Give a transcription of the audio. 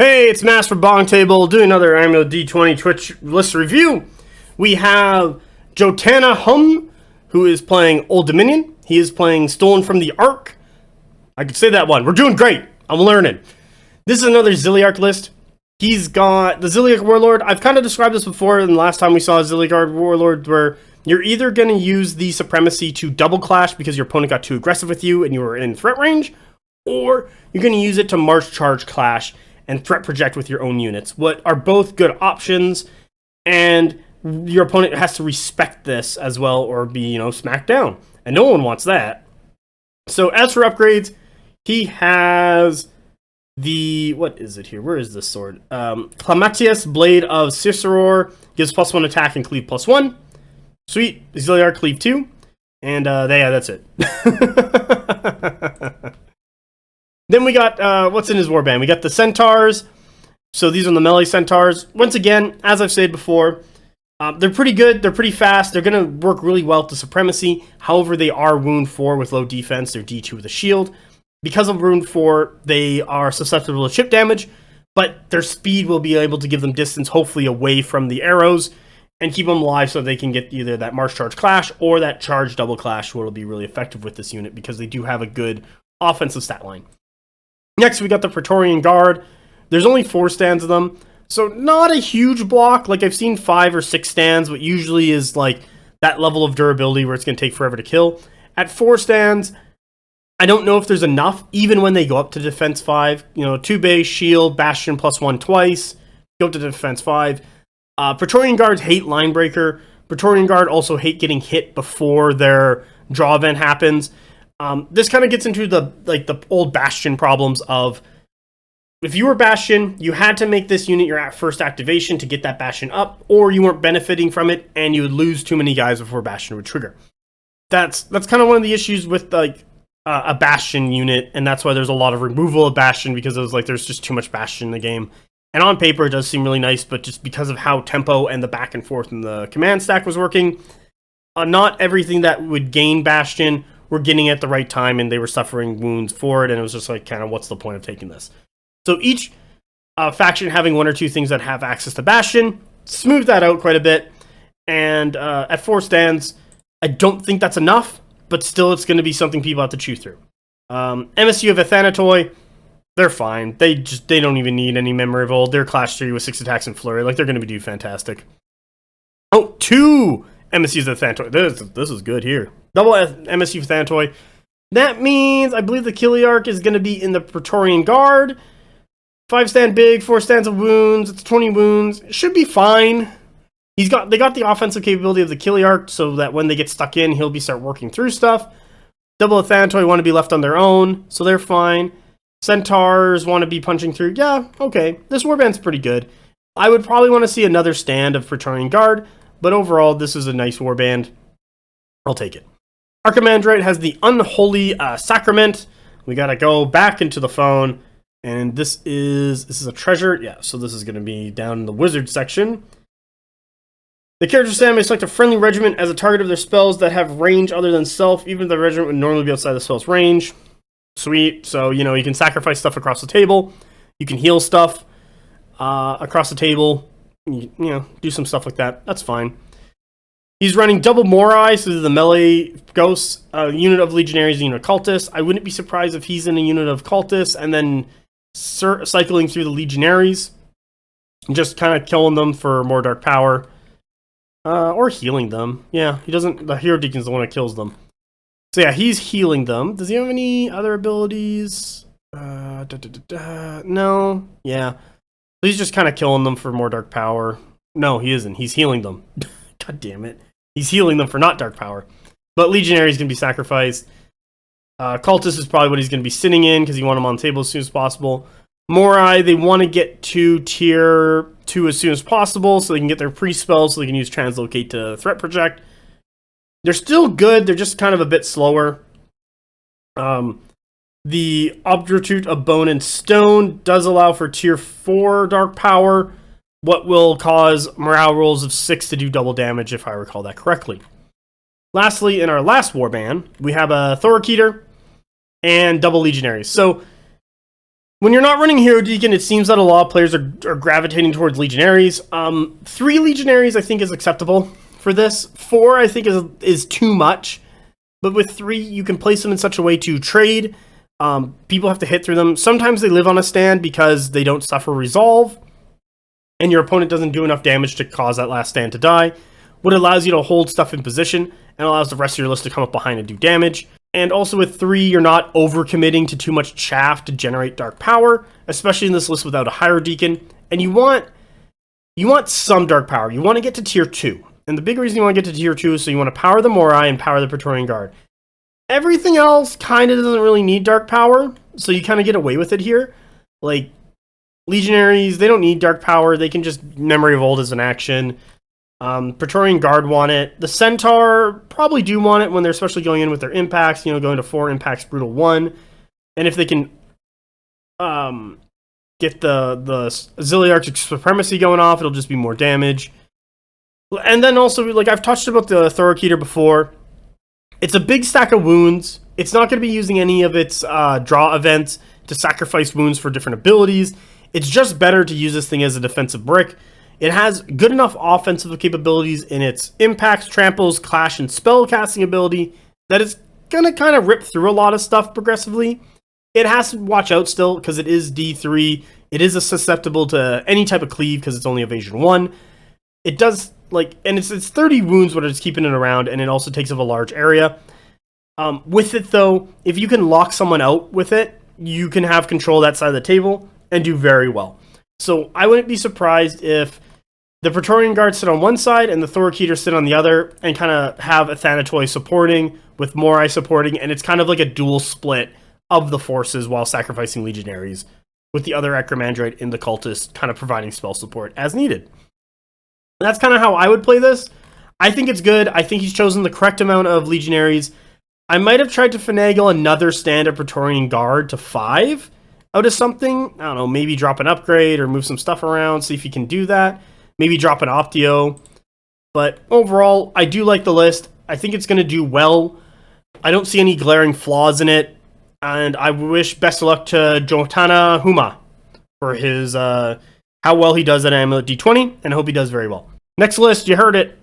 Hey, it's Mass for BonkTable doing another Amulet D20 Twitch list review. We have Joonatan, who is playing Old Dominion. He is playing Stolen from the Ark. I could say that one. We're doing great. I'm learning. This is another Zilliarch list. He's got the Zilliarch Warlord. I've kind of described this before, and the last time we saw a Zilliarch Warlord where you're either going to use the Supremacy to double clash because your opponent got too aggressive with you and you were in threat range, or you're going to use it to March Charge Clash and threat project with your own units. What are both good options, and your opponent has to respect this as well or be, smacked down. And no one wants that. So as for upgrades, he has the, what is it here? Where is this sword? Clematius, Blade of Ciceror, gives +1 attack and cleave +1. Sweet. Zilliarch, cleave 2. And yeah, that's it. Then we got, what's in his warband? We got the Centaurs. So these are the melee Centaurs. Once again, as I've said before, they're pretty good. They're pretty fast. They're going to work really well to Supremacy. However, they are wound 4 with low defense. They're D2 with a shield. Because of wound 4, they are susceptible to chip damage, but their speed will be able to give them distance, hopefully away from the arrows, and keep them alive so they can get either that March Charge Clash or that Charge Double Clash, where it'll be really effective with this unit because they do have a good offensive stat line. Next, we got the Praetorian Guard. There's only 4 stands of them, so not a huge block. Like, I've seen 5 or 6 stands, but usually is like that level of durability where it's going to take forever to kill. At 4 stands, I don't know if there's enough, even when they go up to defense 5. 2 base, shield, bastion +1 twice, go up to defense 5. Praetorian Guards hate Line Breaker. Praetorian Guard also hate getting hit before their draw event happens. This kind of gets into the old Bastion problems of, if you were Bastion, you had to make this unit your first activation to get that Bastion up, or you weren't benefiting from it, and you would lose too many guys before Bastion would trigger. That's kind of one of the issues with a Bastion unit, and that's why there's a lot of removal of Bastion, because it was there's just too much Bastion in the game. And on paper, it does seem really nice, but just because of how tempo and the back and forth in the command stack was working, not everything that would gain Bastion were getting it at the right time, and they were suffering wounds for it, and it was just kind of, what's the point of taking this? So each faction having 1 or 2 things that have access to Bastion, smooth that out quite a bit, and at 4 stands, I don't think that's enough, but still it's going to be something people have to chew through. MSU of Athanatoi, they're fine. They don't even need any Memory of Old. They're Clash 3 with 6 attacks and Flurry. They're going to do fantastic. Oh, 2 MSUs of Athanatoi. This is good here. Double MSU of Athanatoi. That means I believe the Kiliarch is going to be in the Praetorian Guard. 5 stand big, 4 stands of wounds. It's 20 wounds. It should be fine. They got the offensive capability of the Kiliarch, so that when they get stuck in, he'll start working through stuff. Double Athanatoi want to be left on their own, so they're fine. Centaurs want to be punching through. Yeah, okay. This warband's pretty good. I would probably want to see another stand of Praetorian Guard, but overall, this is a nice warband. I'll take it. Archimandrite has the Unholy Sacrament. We gotta go back into the phone, and this is a treasure. Yeah, so this is gonna be down in the wizard section. The character stand may select a friendly regiment as a target of their spells that have range other than self, even if the regiment would normally be outside the spell's range. Sweet. So, you can sacrifice stuff across the table. You can heal stuff across the table. Do some stuff like that. That's fine. He's running double Morai, so the melee ghosts, a unit of legionaries, a unit of cultists. I wouldn't be surprised if he's in a unit of cultists and then cycling through the legionaries and just kind of killing them for more dark power. Or healing them. Yeah, the Hero Deacon's the one that kills them. So yeah, he's healing them. Does he have any other abilities? No. Yeah. He's just kind of killing them for more dark power. No, he isn't. He's healing them. God damn it. He's healing them for not dark power. But Legionary is going to be sacrificed. Cultist is probably what he's going to be sitting in, because you want him on the table as soon as possible. Morai, they want to get to tier 2 as soon as possible, so they can get their pre-spells, so they can use Translocate to threat project. They're still good, they're just kind of a bit slower. The Obdurate of Bone and Stone does allow for tier 4 dark power, what will cause morale rolls of 6 to do double damage, if I recall that correctly. Lastly, in our last warband, we have a Thorakeeter and double Legionaries. So When you're not running Hero Deacon, it seems that a lot of players are gravitating towards Legionaries. 3 Legionaries I think is acceptable for this. 4 I think is too much. But with 3, you can place them in such a way to trade. People have to hit through them. Sometimes they live on a stand because they don't suffer resolve. And your opponent doesn't do enough damage to cause that last stand to die. What allows you to hold stuff in position and allows the rest of your list to come up behind and do damage. And also with 3, you're not overcommitting to too much chaff to generate dark power, especially in this list without a Hero Deacon. And you want some dark power. You want to get to tier 2. And the big reason you want to get to tier 2 is so you want to power the Morai and power the Praetorian Guard. Everything else kind of doesn't really need dark power, so you kind of get away with it here. Like, Legionaries, they don't need dark power. They can just Memory of Old as an action. Praetorian Guard want it. The Centaur probably do want it when they're especially going in with their impacts, going to 4 impacts, Brutal 1. And if they can get the Ziliarchic Supremacy going off, it'll just be more damage. And then also, like I've touched about the Thoroketer before, it's a big stack of wounds. It's not going to be using any of its draw events to sacrifice wounds for different abilities. It's just better to use this thing as a defensive brick. It has good enough offensive capabilities in its impacts, tramples, clash, and spell casting ability that it's going to kind of rip through a lot of stuff progressively. It has to watch out still because it is D3. It is susceptible to any type of cleave because it's only evasion 1. It does, and it's 30 wounds when it's keeping it around, and it also takes up a large area. With it, though, if you can lock someone out with it, you can have control of that side of the table and do very well. So I wouldn't be surprised if the Praetorian Guard sit on one side and the Thoroketer sit on the other and kind of have a Athanatoi supporting with Morai supporting, and it's kind of like a dual split of the forces while sacrificing Legionaries, with the other Acromandrite in the Cultist kind of providing spell support as needed. And that's kind of how I would play this. I think it's good. I think he's chosen the correct amount of Legionaries. I might have tried to finagle another standard Praetorian Guard to 5 out of something. I don't know, maybe drop an upgrade or move some stuff around, see if he can do that. Maybe drop an Optio. But overall, I do like the list. I think it's going to do well. I don't see any glaring flaws in it. And I wish best of luck to Joonatan Huma for his how well he does at Amulet D20, and I hope he does very well. Next list, you heard it.